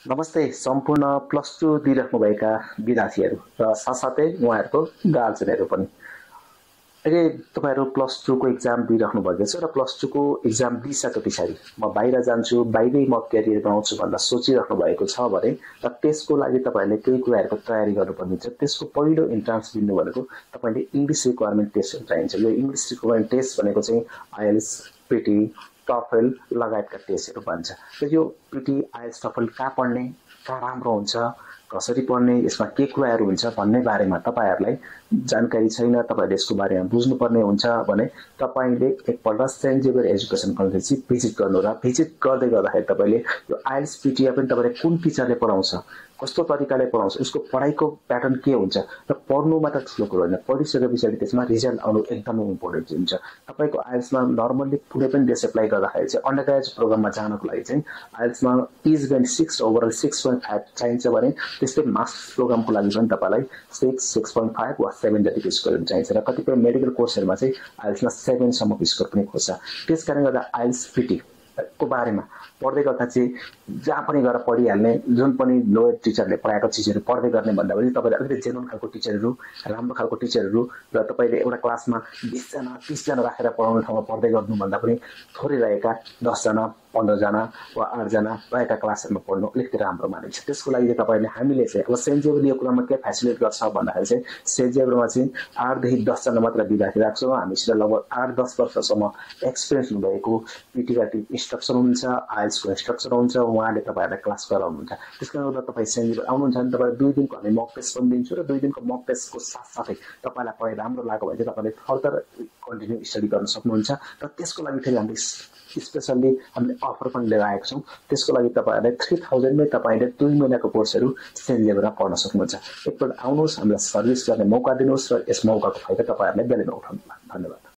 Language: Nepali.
नमस्ते सम्पूर्ण प्लस टू दिइराख्नुभएका विद्यार्थीहरू र साथसाथै उहाँहरूको गार्जेनहरू पनि। अहिले तपाईँहरू प्लस टूको इक्जाम दिइराख्नु भएको छ र प्लस टूको इक्जाम दिइसके पछाडि म बाहिर जान्छु, बाहिरै म क्यारियर बनाउँछु भनेर सोचिराख्नु भएको छ भने र त्यसको लागि तपाईँहरूले केही कुराहरूको तयारी गर्नुपर्ने हुन्छ। त्यसको पहिलो इन्ट्रान्स दिनु भनेको तपाईँले इङ्ग्लिस रिक्वायरमेन्ट टेस्ट चाहिन्छ। यो इङ्ग्लिस रिक्वायरमेन्ट टेस्ट भनेको चाहिँ आइएल्स, पिटी, टफल लगायतका टेस्टहरू भन्छ। र यो पिटी, आइएल्स, टफल कहाँ पढ्ने, कहाँ राम्रो हुन्छ, कसरी पढ्ने, यसमा के कुराहरू हुन्छ भन्ने बारेमा तपाईँहरूलाई जानकारी छैन, तपाईँहरूले यसको बारेमा बुझ्नुपर्ने हुन्छ भने तपाईँले एकपल्ट saint Xavier education college visit गर्नु र भिजिट गर्दै गर्दाखेरि तपाईँले यो आइएल्स, पिटी पनि तपाईँले कुन टिचरले पढाउँछ, कस्तो तरिकाले पढाउँछ, उसको पढाइको प्याटर्न के हुन्छ र पढ्नु मात्र ठुलो कुरो होइन, पढिसके पछाडि त्यसमा रिजल्ट आउनु एकदमै इम्पोर्टेन्ट हुन्छ। तपाईँको आइएल्समा नर्मल्ली कुनै पनि देश एप्लाई गर्दाखेरि चाहिँ अन्डर ग्रेजुएट प्रोग्राममा जानको लागि चाहिँ आइएल्समा इज बेन 6 ओभरअल 6.5 चाहिन्छ भने त्यस्तै मास्टर्स प्रोग्रामको लागि पनि तपाईँलाई 6.5 वा 7 जतिको स्कोर चाहिन्छ र कतिपय मेडिकल कोर्सहरूमा चाहिँ आइएल्समा 7 सम्मको स्कोर पनि खोज्छ। त्यसकारण गर्दा आइएल्स, पिटी को बारेमा पढ्दै गर्दा चाहिँ जहाँ पनि गएर पढिहाल्ने, जुन पनि लोयर टिचरले पढाएको चिजहरू पढ्दै गर्ने भन्दा पनि तपाईँले अलिकति जेन्युन खालको टिचरहरू, राम्रो खालको टिचरहरू र तपाईँले एउटा क्लासमा 20 जना 30 जना राखेर पढाउने ठाउँमा पढ्दै गर्नुभन्दा पनि थोरै रहेका 10 जना 15 जना वा 8 जना रहेका क्लासहरूमा पढ्नु अलिकति राम्रो मानिन्छ। त्यसको लागि तपाईँले हामीले चाहिँ अब सेन्ट जेभियरले यो कुरामा के फेसिलिटी गर्छ भन्दाखेरि चाहिँ सेन्ट जेभियरमा चाहिँ 8 देखि 10 जना मात्र विद्यार्थी राख्छौँ। हामीसित लगभग 8-10 वर्षसम्म एक्सपिरियन्स हुनुभएको पिटीका इन्स्ट्रक्सन हुन्छ, आइएल्सको इन्स्ट्रक्सन हुन्छ, उहाँले तपाईँहरूलाई क्लास गराउनुहुन्छ। त्यसकारण गर्दा तपाईँ सेन्ट जेभियर आउनुहुन्छ भने तपाईँलाई 2 दिनको हामी मक टेस्ट पनि दिन्छु र 2 दिनको मक टेस्टको साथसाथै तपाईँलाई पढाइ राम्रो लाग्यो भने चाहिँ तपाईँले फर्दर कन्टिन्यू स्टडी गर्न सक्नुहुन्छ। र त्यसको लागि फेरि हामीले स्पेसल्ली हामीले अफर पनि लिएर आएको छौँ। त्यसको लागि तपाईँहरूलाई 3000 मै तपाईँले 2 महिनाको कोर्सहरू सेन्ट जेभियरमा पढ्न सक्नुहुन्छ। एकपल्ट आउनुहोस्, हामीलाई सर्भिस गर्ने मौका दिनुहोस् र यस मौकाको फाइदा तपाईँहरूलाई बेलैमा उठाउनु। धन्यवाद।